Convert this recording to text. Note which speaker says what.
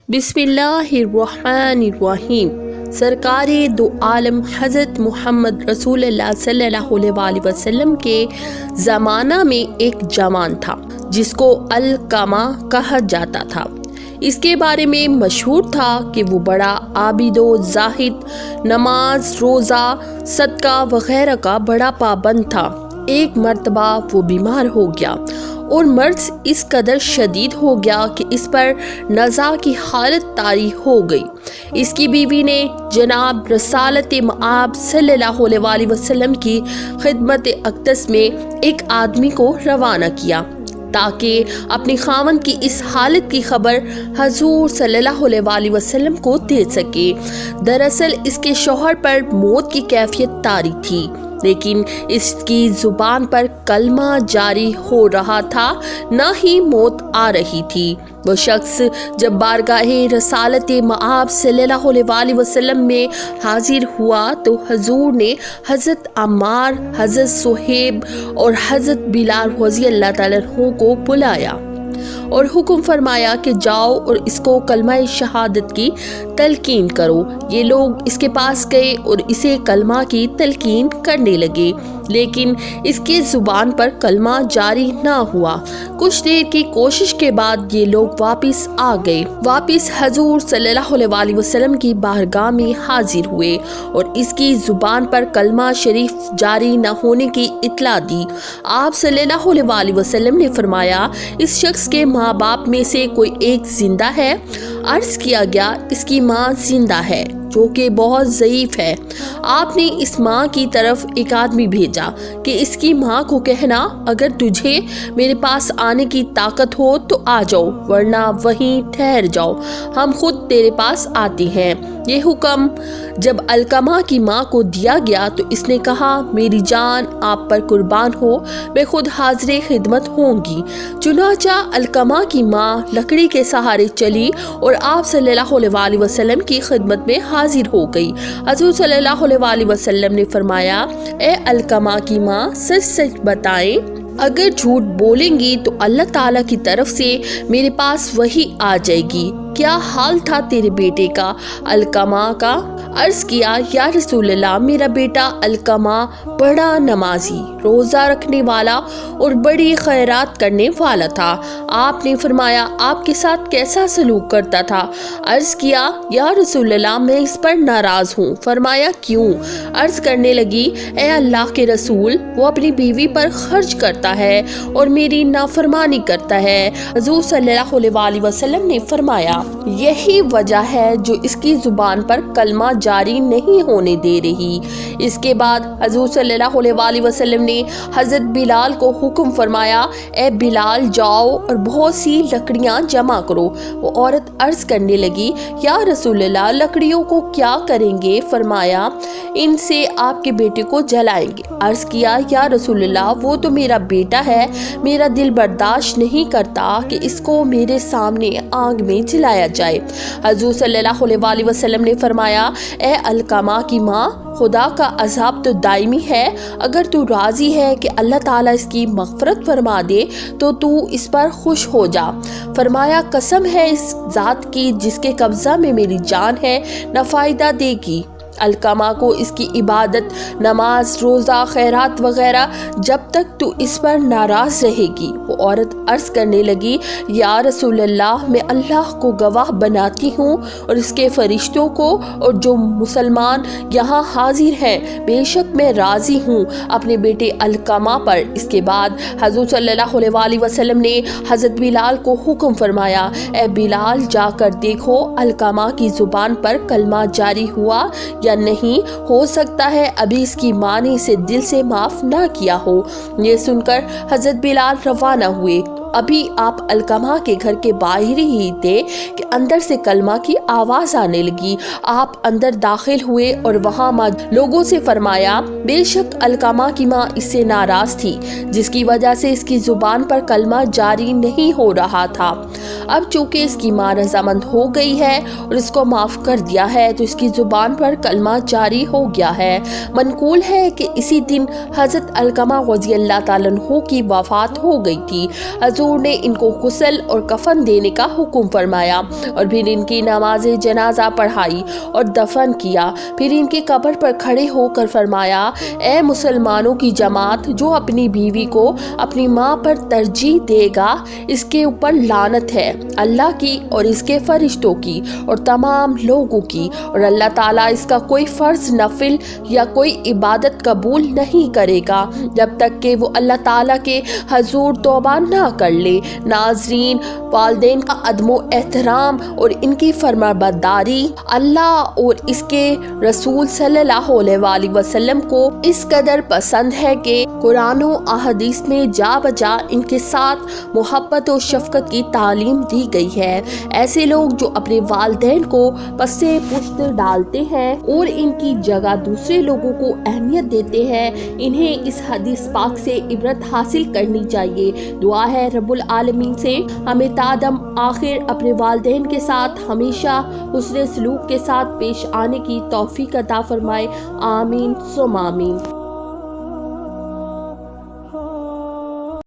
Speaker 1: बिस्मिल्लाहिर्रहमानिर्रहीम। सरकार दो आलम हज़रत मोहम्मद रसूलुल्लाह सल्लल्लाहु अलैहि वसल्लम के ज़माना में एक जवान था जिसको अलकमा कहा जाता था। इसके बारे में मशहूर था कि वो बड़ा आबिदो ज़ाहिद, नमाज, रोज़ा, सदका वगैरह का बड़ा पाबंद था। एक मर्तबा वो बीमार हो गया और मर्ज इस कदर शदीद हो गया कि इस पर नज़ा की हालत तारी हो गई। इसकी बीवी ने जनाब रसालत मआब सल्लल्लाहु अलैहि वसल्लम की खिदमत अक़दस में एक आदमी को रवाना किया ताकि अपनी खावंद की इस हालत की खबर हजूर सल्लल्लाहु अलैहि वसल्लम को दे सके। दरअसल इसके शौहर पर मौत की कैफियत तारी थी, लेकिन इसकी ज़ुबान पर कलमा जारी हो रहा था, न ही मौत आ रही थी। वो शख्स जब बारगाहे रसालत मआब सल्लल्लाहु अलैहि वसल्लम में हाजिर हुआ तो हजूर ने हज़रत अम्मार, हज़रत सुहेब और हज़रत बिलाल रज़ी अल्लाह ताला अन्हु को बुलाया और हुक्म फरमाया कि जाओ और इसको कलमा शहादत की तलकीन करो। ये लोग इसके पास गए और इसे कलमा की तलकीन करने लगे, लेकिन इसके ज़ुबान पर कलमा जारी ना हुआ। कुछ देर की कोशिश के बाद ये लोग वापस आ गए, वापस हजूर सल्लल्लाहु अलैहि वसल्लम की बारगाह में हाजिर हुए और इसकी ज़ुबान पर कलमा शरीफ जारी न होने की इत्तला दी। आप सल्लल्लाहु अलैहि वसल्लम ने फरमाया, इस शख्स के माँ बाप में से कोई एक जिंदा है? अर्ज़ किया गया, इसकी माँ जिंदा है जो कि बहुत ज़ईफ़ है। आपने इस माँ की तरफ एक आदमी भेजा कि इसकी माँ को कहना, अगर तुझे मेरे पास आने की ताकत हो तो आ जाओ, वरना वहीं ठहर जाओ, हम खुद तेरे पास आते हैं। ये हुक्म जब अलकमा की माँ को दिया गया तो इसने कहा, मेरी जान आप पर कुर्बान हो, मैं खुद हाजिर खिदमत होंगी। चुनाचा अलकमा की माँ लकड़ी के सहारे चली और आप सल्लल्लाहु अलैहि वसल्लम की खिदमत में हाजिर हो गई। हज़रत सल्लल्लाहु अलैहि वसल्लम ने फरमाया, ए अलकमा की माँ, सच सच बताएं, अगर झूठ बोलेंगी तो अल्लाह ताला की तरफ से मेरे पास वही आ जाएगी। क्या हाल था तेरे बेटे का? अलकमा का अर्ज़ किया, या रसूलल्लाह, मेरा बेटा अलकमा बड़ा नमाजी, रोज़ा रखने वाला और बड़ी खैरात करने वाला था। आपने फरमाया, आपके साथ कैसा सलूक करता था? अर्ज़ किया, या रसूलल्लाह, मैं इस पर नाराज़ हूँ। फरमाया, क्यों? अर्ज़ करने लगी, ए अल्लाह के रसूल, वो अपनी बीवी पर खर्च करता है और मेरी नाफरमानी करता है। हज़ूर सल्लल्लाहु अलैहि वसल्लम ने फरमाया, यही वजह है जो इसकी ज़ुबान पर कलमा जारी नहीं होने दे रही। इसके बाद हज़ूर सल्लल्लाहु अलैहि वसल्लम ने हज़रत बिलाल को हुक्म फरमाया, ए बिलाल, जाओ और बहुत सी लकड़ियाँ जमा करो। वो औरत अर्ज़ करने लगी, या रसूलल्लाह, लकड़ियों को क्या करेंगे? फरमाया, इनसे आपके बेटे को जलाएंगे। अर्ज़ किया, या रसूलल्लाह, वो तो मेरा बेटा है, मेरा दिल बर्दाश्त नहीं करता कि इसको मेरे सामने आग में जलाया जाए। हज़ूर सल्लल्लाहु अलैहि वसल्लम ने फरमाया, ए अलकमा की माँ, खुदा का अज़ाब तो दायमी है, अगर तू राज़ी है कि अल्लाह ताला इसकी मग़फ़रत फरमा दे तो तू इस पर खुश हो जा। फरमाया, कसम है इस ज़ात की जिसके कब्ज़ा में मेरी जान है, न फ़ायदा देगी। अलकमा को इसकी इबादत, नमाज, रोज़ा, खैरात वगैरह जब तक तू इस पर नाराज़ रहेगी। वो औरत अर्ज़ करने लगी, या रसूलल्लाह, मैं अल्लाह को गवाह बनाती हूँ और इसके फ़रिश्तों को और जो मुसलमान यहाँ हाजिर हैं, बेशक मैं राज़ी हूँ अपने बेटे अलकमा पर। इसके बाद हज़रत सल्लल्लाहु अलैहि वसल्लम ने हज़रत बिलाल को हुक्म फरमाया, ए बिलाल, जाकर देखो अलकमा की ज़ुबान पर कलमा जारी हुआ या नहीं, हो सकता है अभी इसकी माँ ने इसे दिल से माफ़ ना किया हो। ये सुनकर हज़रत बिलाल रवाना हुए। अभी आप अलकमा के घर के बाहर ही थे कि अंदर से कलमा की आवाज़ आने लगी। आप अंदर दाखिल हुए और वहाँ लोगों से फरमाया, बेशक अलकमा की माँ इससे नाराज़ थी, जिसकी वजह से इसकी ज़ुबान पर कलमा जारी नहीं हो रहा था। अब चूँकि इसकी माँ रज़ामंद हो गई है और इसको माफ़ कर दिया है तो इसकी ज़ुबान पर कलमा जारी हो गया है। मनकूल है कि इसी दिन हज़रत अलकमा रज़ी अल्लाह ताला अन्हु की वफ़ात हो गई थी। हुजूर ने इनको गुस्ल और कफन देने का हुक्म फरमाया और फिर इनकी नमाज जनाजा पढ़ाई और दफन किया। फिर इनकी कब्र पर खड़े होकर फरमाया, ए मुसलमानों की जमात, जो अपनी बीवी को अपनी माँ पर तरजीह देगा इसके ऊपर लानत है, अल्लाह की और इसके फरिश्तों की और तमाम लोगों की, और अल्लाह ताला इसका कोई फ़र्ज नफिल या कोई इबादत कबूल नहीं करेगा जब तक कि वो अल्लाह ताला के हजूर तौबा ना कर ले। नाज़रीन, वालिदैन का अदमो एहतराम और इनकी फरमाबरदारी अल्लाह और इसके रसूल सल्लल्लाहु अलैहि वसल्लम को इस कदर पसंद है कि कुरान और अहदीस में जा बजा इनके साथ मोहब्बत और शफकत की तालीम दी गई है। ऐसे लोग जो अपने वालिदैन को पस्से पुश्त डालते हैं और इनकी जगह दूसरे लोगों को अहमियत देते हैं, इन्हें इस हदीस पाक से इबरत हासिल करनी चाहिए। दुआ है रब्बुल आलमीन से हमें तादम आखिर अपने वालिदैन के साथ हमेशा हुस्न सलूक के साथ पेश आने की तौफीक अता फरमाए। आमीन सुम आमीन।